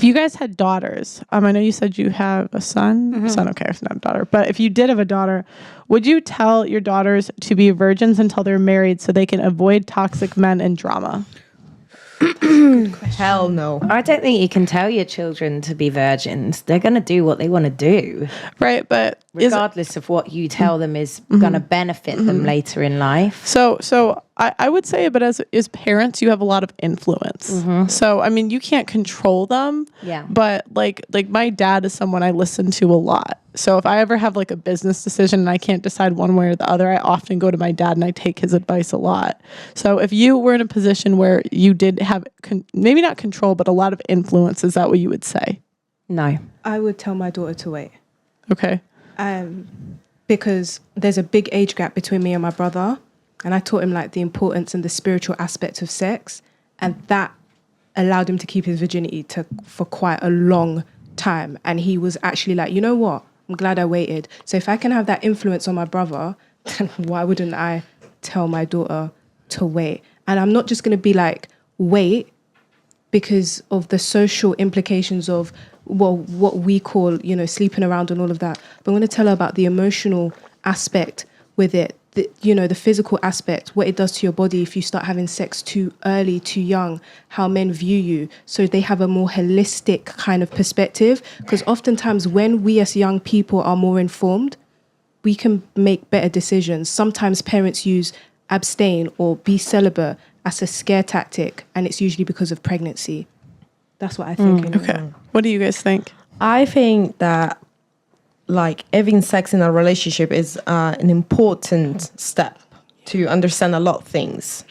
you guys had daughters, I know you said you have a son. Mm-hmm. Son, okay, it's not a daughter. But if you did have a daughter, would you tell your daughters to be virgins until they're married so they can avoid toxic men and drama? Hell no. I don't think you can tell your children to be virgins. They're going to do what they want to do. Right, but regardless of what you tell them is going to benefit them later in life. So I would say, but as parents, you have a lot of influence. So, I mean, you can't control them. Yeah. But like my dad is someone I listen to a lot. So if I ever have like a business decision and I can't decide one way or the other, I often go to my dad and I take his advice a lot. So if you were in a position where you did have maybe not control, but a lot of influence, is that what you would say? No. I would tell my daughter to wait. Okay. Because there's a big age gap between me and my brother. And I taught him like the importance and the spiritual aspect of sex. And that allowed him to keep his virginity for quite a long time. And he was actually like, you know what? I'm glad I waited. So if I can have that influence on my brother, then why wouldn't I tell my daughter to wait? And I'm not just going to be like, wait, because of the social implications of, well, what we call, sleeping around and all of that. But I'm going to tell her about the emotional aspect with it, the physical aspect, what it does to your body if you start having sex too early, too young, how men view you. So they have a more holistic kind of perspective. Because oftentimes when we as young people are more informed, we can make better decisions. Sometimes parents use abstain or be celibate as a scare tactic, and it's usually because of pregnancy. That's what I think. Okay. What do you guys think? I think that like having sex in a relationship is an important step to understand a lot of things,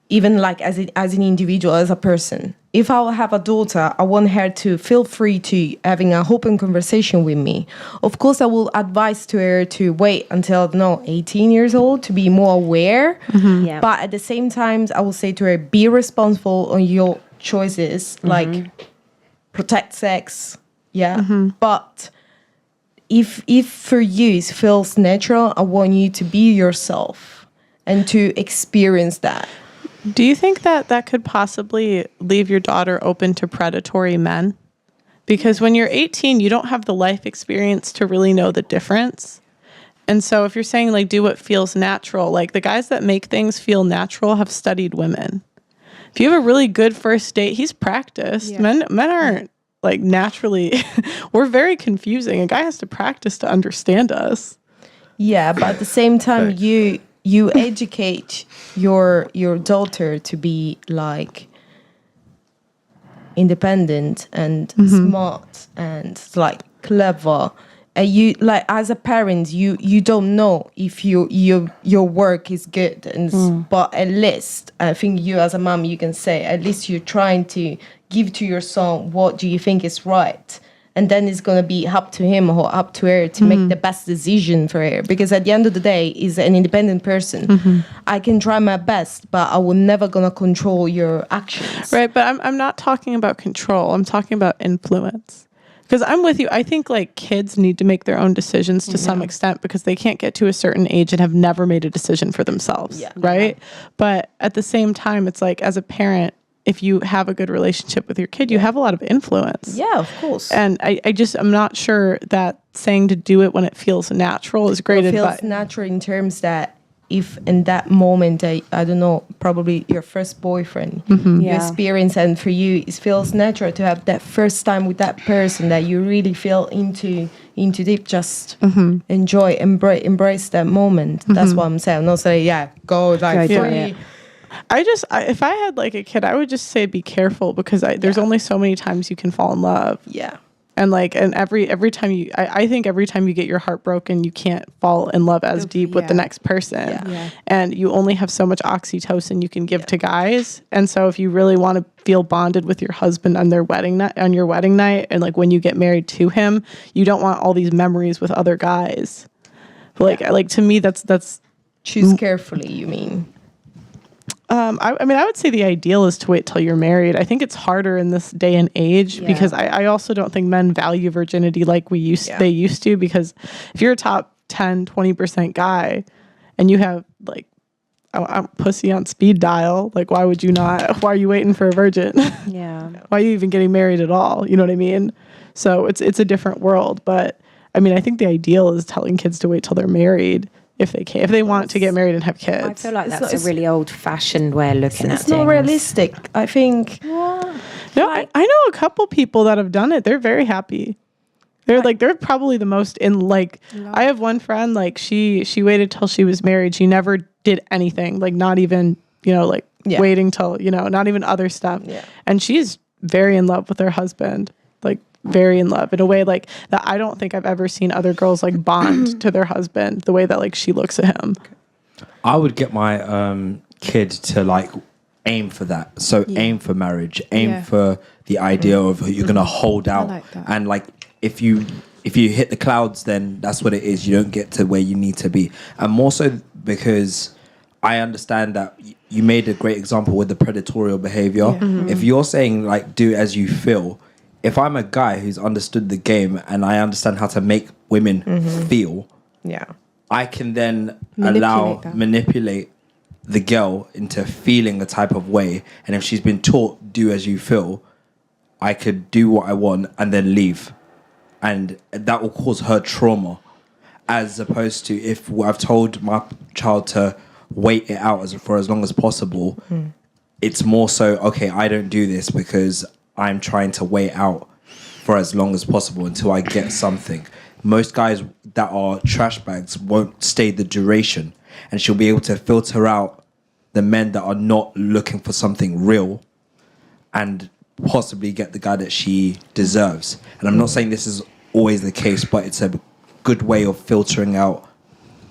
even like as an individual, as a person. If I will have a daughter, I want her to feel free to having an open conversation with me. Of course, I will advise to her to wait until 18 years old to be more aware. Yeah. But at the same time, I will say to her, be responsible on your choices, like protect sex. Yeah. But if for you it feels natural, I want you to be yourself and to experience that. Do you think that could possibly leave your daughter open to predatory men? Because when you're 18, you don't have the life experience to really know the difference. And so if you're saying like do what feels natural, like the guys that make things feel natural have studied women. If you have a really good first date, he's practiced. Yeah. Men aren't like naturally, we're very confusing. A guy has to practice to understand us. Yeah, but at the same time, you educate your daughter to be like independent and smart and like clever. And you like as a parent, you don't know if your work is good, and but at least I think you as a mom, you can say at least you're trying to give to your son what do you think is right. And then it's going to be up to him or up to her to make the best decision for her. Because at the end of the day, he's an independent person. I can try my best, but I will never going to control your actions. Right, but I'm not talking about control. I'm talking about influence. Because I'm with you. I think like kids need to make their own decisions to some extent because they can't get to a certain age and have never made a decision for themselves. Yeah. Right? But at the same time, it's like as a parent, if you have a good relationship with your kid, you have a lot of influence. Yeah, of course. And I'm not sure that saying to do it when it feels natural is great advice. It feels natural in terms that if in that moment, I don't know, probably your first boyfriend, you experience, and for you, it feels natural to have that first time with that person that you really feel into deep, just enjoy, embrace that moment. That's what I'm saying. I'm not saying, go like free. If I had like a kid, I would just say be careful because there's only so many times you can fall in love. Yeah. And every time I think every time you get your heart broken, you can't fall in love as deep with the next person. Yeah. And you only have so much oxytocin you can give to guys. And so if you really want to feel bonded with your husband on your wedding night, and like when you get married to him, you don't want all these memories with other guys. But like to me, that's choose carefully, you mean? I mean, I would say the ideal is to wait till you're married. I think it's harder in this day and age because I also don't think men value virginity like they used to, because if you're a top 10, 20% guy and you have like I'm pussy on speed dial. Like, why would you not? Why are you waiting for a virgin? Yeah. Why are you even getting married at all? You know what I mean? So it's a different world. But I mean, I think the ideal is telling kids to wait till they're married if they can, if they want to get married and have kids. I feel like It's that's not- a really old-fashioned way of looking at It's not things. realistic. I think. No, I know a couple people that have done it. They're very happy. They're probably the most in like. I have one friend, like she waited till she was married. She never did anything, like not even waiting till not even other stuff. Yeah. And she's very in love with her husband, like very in love in a way like that. I don't think I've ever seen other girls like bond to their husband the way that like she looks at him. I would get my kid to like aim for that. So aim for marriage, aim for the idea of who you're gonna hold out, like that. and like if you hit the clouds, then that's what it is. You don't get to where you need to be, and more so because I understand that you made a great example with the predatorial behavior. If you're saying like do as you feel, if I'm a guy who's understood the game and I understand how to make women feel, Yeah. I can then Manipulate manipulate the girl into feeling a type of way. And if she's been taught do as you feel, I could do what I want and then leave. And that will cause her trauma. As opposed to if I've told my child to wait it out for as long as possible, it's more so, okay, I don't do this because I'm trying to wait out for as long as possible until I get something. Most guys that are trash bags won't stay the duration, and she'll be able to filter out the men that are not looking for something real and possibly get the guy that she deserves. And I'm not saying this is always the case, but it's a good way of filtering out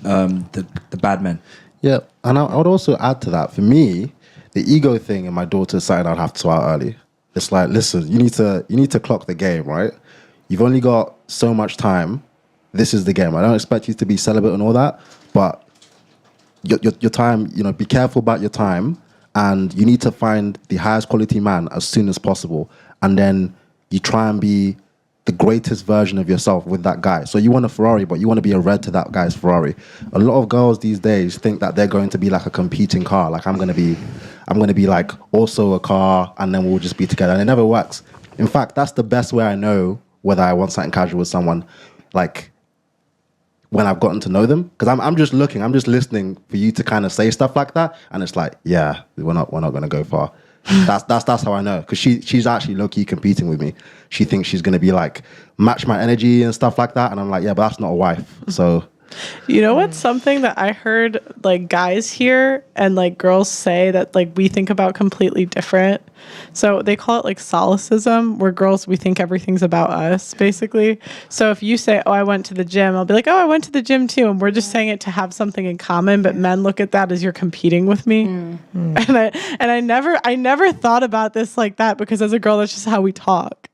the bad men. Yeah, and I would also add to that. For me, the ego thing in my daughter's something I'd have to sort out early. It's like, listen, you need to clock the game, right? You've only got so much time. This is the game. I don't expect you to be celibate and all that, but your time, be careful about your time, and you need to find the highest quality man as soon as possible, and then you try and be the greatest version of yourself with that guy. So you want a Ferrari, but you want to be a red to that guy's Ferrari. A lot of girls these days think that they're going to be like a competing car. Like I'm going to be like also a car, and then we'll just be together. And it never works. In fact, that's the best way I know whether I want something casual with someone, like when I've gotten to know them. Because I'm just listening for you to kind of say stuff like that, and it's like, yeah, we're not going to go far. That's how I know, because she's actually low-key competing with me. She thinks she's going to be like match my energy and stuff like that, and I'm like, yeah, but that's not a wife. So you know what's something that I heard like guys hear and like girls say that like we think about completely different? So they call it like solipsism, where girls, we think everything's about us basically. So if you say, oh, I went to the gym, I'll be like, oh, I went to the gym too, and we're just saying it to have something in common, but men look at that as you're competing with me. And I never thought about this like that, because as a girl, that's just how we talk.